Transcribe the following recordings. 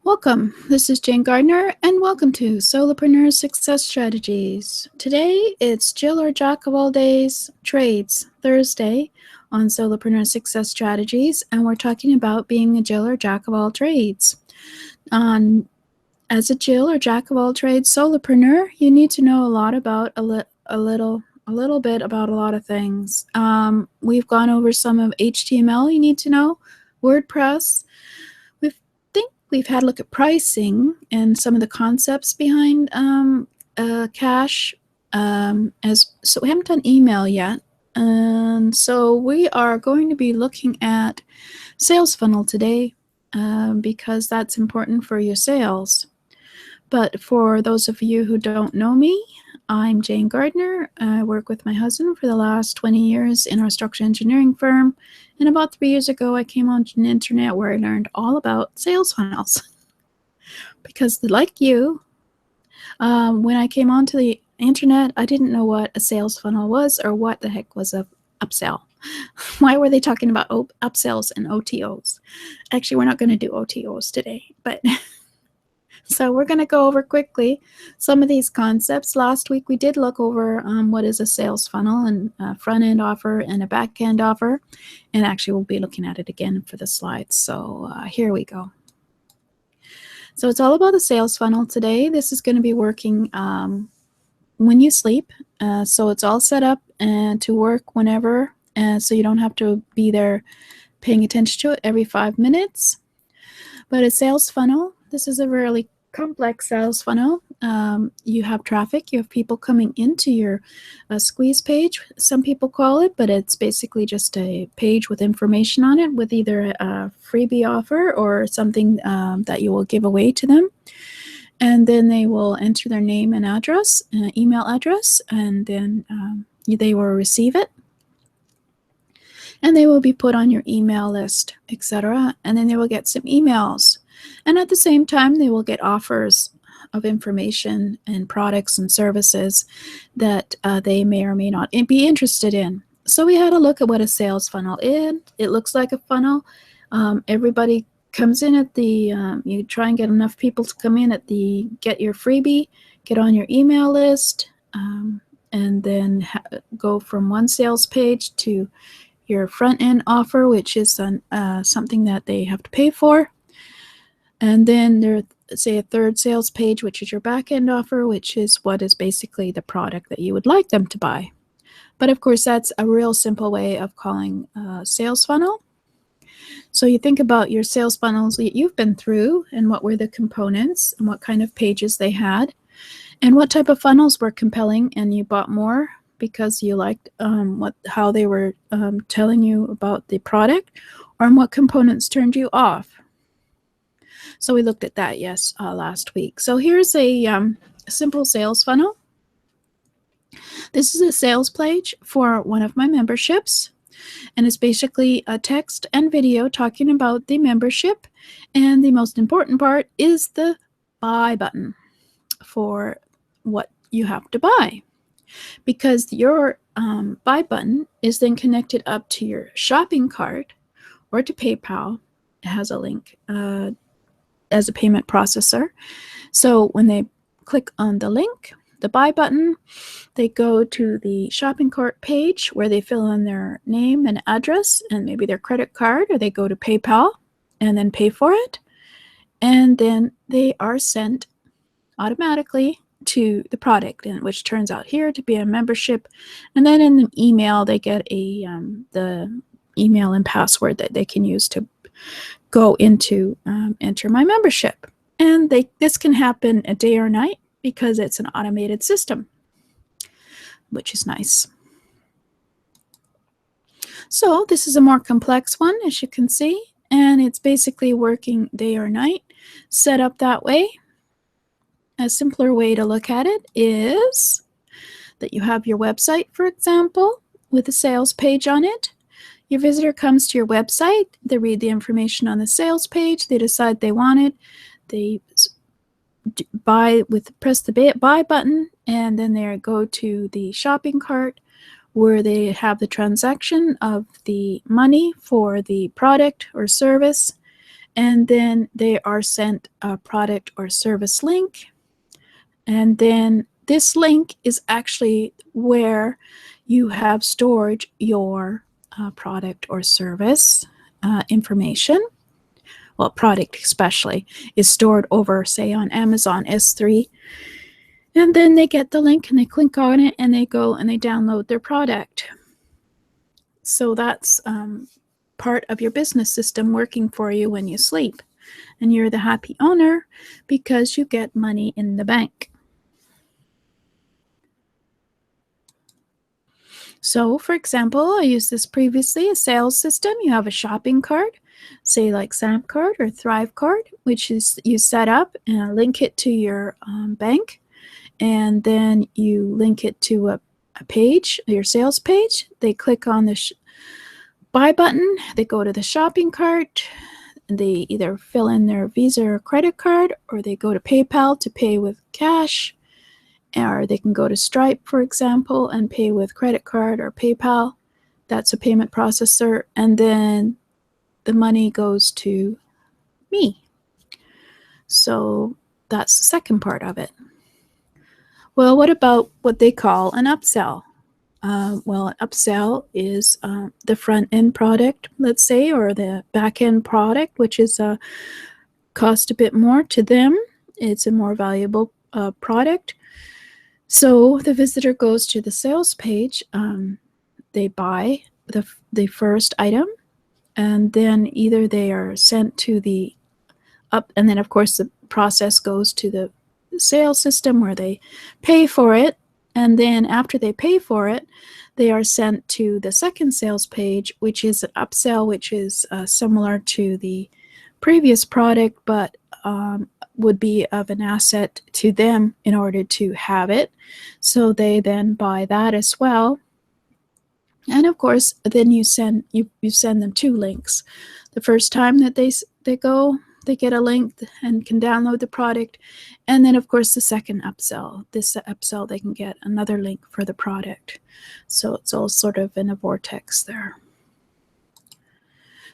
Welcome. This is Jane Gardner, and welcome to Solopreneur Success Strategies. Today, it's Jill or Jack of all days trades Thursday on Solopreneur Success Strategies, and we're talking about being a Jill or Jack of all trades. As a Jill or Jack of all trades solopreneur, you need to know a lot about a little bit about a lot of things. We've gone over some of HTML you need to know, WordPress. We've had a look at pricing and some of the concepts behind cash. So we haven't done email yet, and so we are going to be looking at sales funnel today because that's important for your sales. But for those of you who don't know me, I'm Jane Gardner. I work with my husband for the last 20 years in our structural engineering firm. And about 3 years ago, I came on the internet where I learned all about sales funnels. Because like you, when I came onto the internet, I didn't know what a sales funnel was or what the heck was a upsell. Why were they talking about upsells and OTOs? Actually, we're not going to do OTOs today, but so we're going to go over quickly some of these concepts. Last week, we did look over what is a sales funnel and a front-end offer and a back-end offer. And actually, we'll be looking at it again for the slides. So here we go. So it's all about the sales funnel today. This is going to be working when you sleep. So it's all set up to work whenever. So you don't have to be there paying attention to it every 5 minutes. But a sales funnel, this is a really complex sales funnel. You have traffic, you have people coming into your squeeze page, some people call it, but it's basically just a page with information on it with either a freebie offer or something that you will give away to them. And then they will enter their name and address, email address, and then they will receive it. And they will be put on your email list, etc. And then they will get some emails. And at the same time, they will get offers of information and products and services that they may or may not be interested in. So we had a look at what a sales funnel is. It looks like a funnel. Everybody comes in at the, you try and get enough people to come in at the get your freebie, get on your email list, and then go from one sales page to your front-end offer, which is something that they have to pay for. And then there's, say, a third sales page, which is your back-end offer, which is what is basically the product that you would like them to buy. But of course, that's a real simple way of calling a sales funnel. So you think about your sales funnels that you've been through and what were the components and what kind of pages they had and what type of funnels were compelling and you bought more because you liked how they were telling you about the product, or what components turned you off. So we looked at that, last week. So here's a simple sales funnel. This is a sales page for one of my memberships, and it's basically a text and video talking about the membership, and the most important part is the buy button for what you have to buy. Because your buy button is then connected up to your shopping cart or to PayPal. It has a link as a payment processor. So when they click on the link, the buy button, they go to the shopping cart page where they fill in their name and address and maybe their credit card, or they go to PayPal and then pay for it. And then they are sent automatically to the product, and which turns out here to be a membership. And then in the email, they get the email and password that they can use to go into enter my membership. And this can happen a day or night because it's an automated system, which is nice. So this is a more complex one, as you can see, and it's basically working day or night, set up that way. A simpler way to look at it is that you have your website, for example, with a sales page on it. Your visitor comes to your website, they read the information on the sales page, they decide they want it, they press the buy button, and then they go to the shopping cart where they have the transaction of the money for the product or service, and then they are sent a product or service link. And then this link is actually where you have stored your product or service information. Well, product especially is stored over, say, on Amazon S3. And then they get the link and they click on it and they go and they download their product. So that's part of your business system working for you when you sleep. And you're the happy owner because you get money in the bank. So, for example, I used this previously, a sales system. You have a shopping cart, say like Snap Card or Thrive Card, which is you set up and link it to your bank, and then you link it to a page, your sales page. They click on the buy button, they go to the shopping cart, and they either fill in their Visa or credit card, or they go to PayPal to pay with cash, or they can go to Stripe, for example, and pay with credit card or PayPal. That's a payment processor. And then the money goes to me. So that's the second part of it. Well, what about what they call an upsell? Well, an upsell is the front-end product, let's say, or the back-end product, which is cost a bit more to them. It's a more valuable product. So the visitor goes to the sales page, they buy the first item, and then either they are sent to the and then of course the process goes to the sales system where they pay for it, and then after they pay for it, they are sent to the second sales page, which is an upsell, which is similar to the previous product, but would be of an asset to them in order to have it. So they then buy that as well. And of course, then you send them two links. The first time that they go, they get a link and can download the product. And then of course the second upsell. This upsell, they can get another link for the product. So it's all sort of in a vortex there.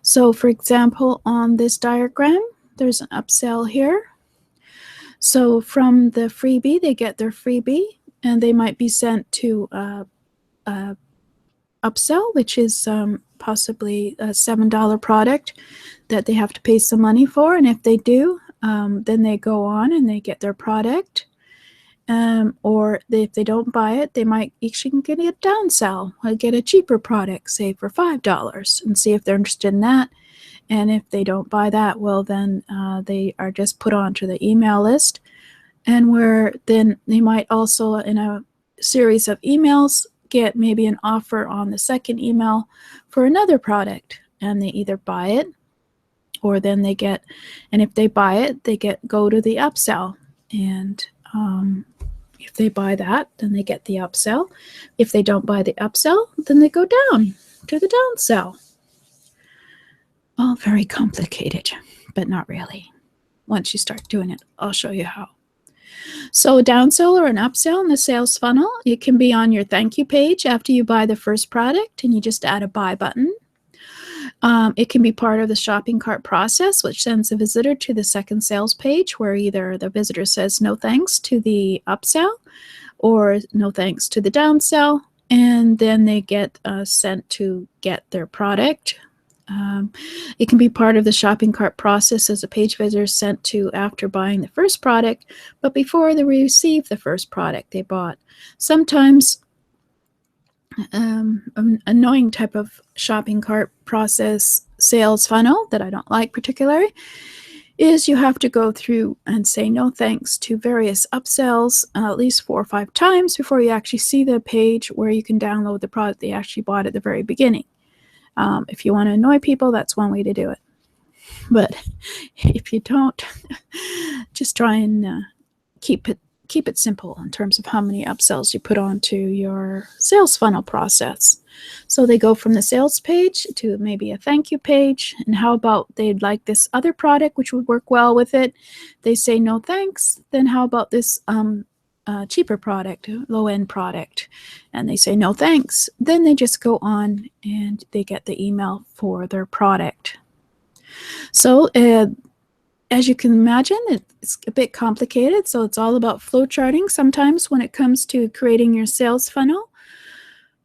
So for example, on this diagram, there's an upsell here. So from the freebie, they get their freebie, and they might be sent to a upsell, which is possibly a $7 product that they have to pay some money for. And if they do, then they go on and they get their product. Or if they don't buy it, they might actually get a downsell, get a cheaper product, say for $5, and see if they're interested in that. And if they don't buy that, well, then they are just put onto the email list, and where then they might also, in a series of emails, get maybe an offer on the second email for another product, and they either buy it, or then they get, and if they buy it, they go to the upsell, and if they buy that, then they get the upsell. If they don't buy the upsell, then they go down to the downsell. All very complicated, but not really. Once you start doing it, I'll show you how. So a downsell or an upsell in the sales funnel, it can be on your thank you page after you buy the first product and you just add a buy button. It can be part of the shopping cart process, which sends the visitor to the second sales page, where either the visitor says no thanks to the upsell or no thanks to the downsell, and then they get sent to get their product. It can be part of the shopping cart process as a page visitor is sent to after buying the first product, but before they receive the first product they bought. Sometimes an annoying type of shopping cart process sales funnel that I don't like particularly is you have to go through and say no thanks to various upsells at least 4 or 5 times before you actually see the page where you can download the product they actually bought at the very beginning. If you want to annoy people, that's one way to do it. But if you don't, just try and keep it simple in terms of how many upsells you put onto your sales funnel process. So they go from the sales page to maybe a thank you page. And how about they'd like this other product, which would work well with it. They say no thanks. Then how about this cheaper product, low-end product, and they say no thanks. Then they just go on and they get the email for their product. So as you can imagine, it's a bit complicated. So it's all about flow charting sometimes when it comes to creating your sales funnel.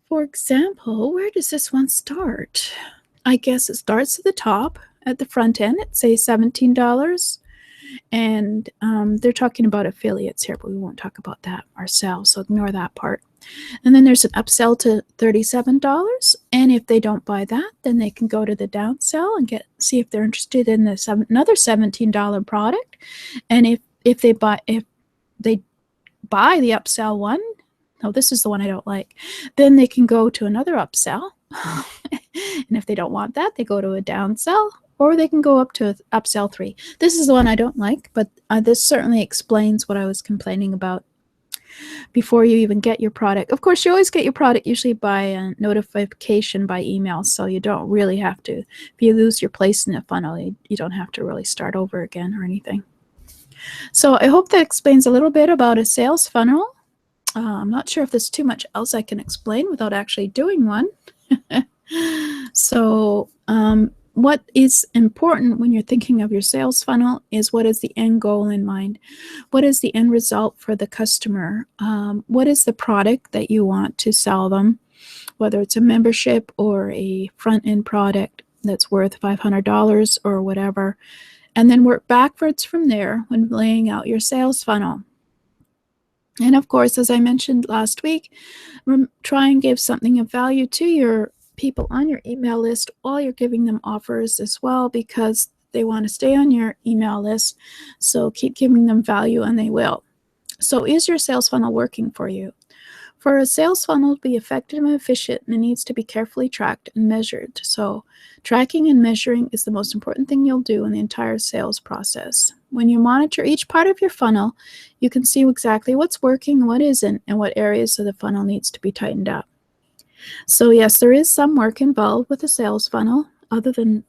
For example, where does this one start? I guess it starts at the top at the front end. It says $17. And they're talking about affiliates here, but we won't talk about that ourselves, so ignore that part. And then there's an upsell to $37. And if they don't buy that, then they can go to the downsell and see if they're interested in another $17 product. And if they buy the upsell one, no, this is the one I don't like, then they can go to another upsell. And if they don't want that, they go to a downsell, or they can go up to upsell 3. This is the one I don't like, but this certainly explains what I was complaining about before you even get your product. Of course, you always get your product usually by a notification by email, so you don't really have to. If you lose your place in the funnel, you don't have to really start over again or anything. So I hope that explains a little bit about a sales funnel. I'm not sure if there's too much else I can explain without actually doing one. So what is important when you're thinking of your sales funnel is, what is the end goal in mind? What is the end result for the customer? What is the product that you want to sell them, whether it's a membership or a front-end product that's worth $500 or whatever, and then work backwards from there when laying out your sales funnel. And of course, as I mentioned last week, try and give something of value to your people on your email list while you're giving them offers as well, because they want to stay on your email list. So keep giving them value and they will. So is your sales funnel working for you? For a sales funnel to be effective and efficient, it needs to be carefully tracked and measured. So tracking and measuring is the most important thing you'll do in the entire sales process. When you monitor each part of your funnel, you can see exactly what's working, what isn't, and what areas of the funnel needs to be tightened up. So yes, there is some work involved with a sales funnel other than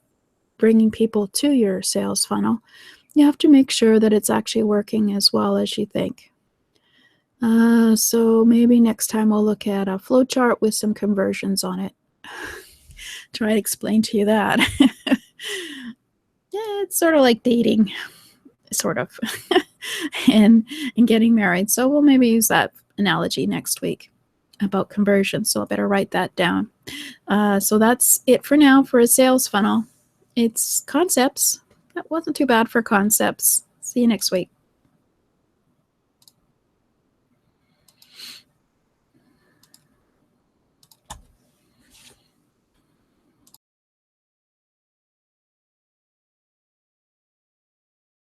bringing people to your sales funnel. You have to make sure that it's actually working as well as you think. So maybe next time we'll look at a flow chart with some conversions on it. Try to explain to you that. Yeah, it's sort of like dating, sort of, and getting married. So we'll maybe use that analogy next week about conversion. So I better write that down. So that's it for now for a sales funnel. It's concepts. That wasn't too bad for concepts. See you next week.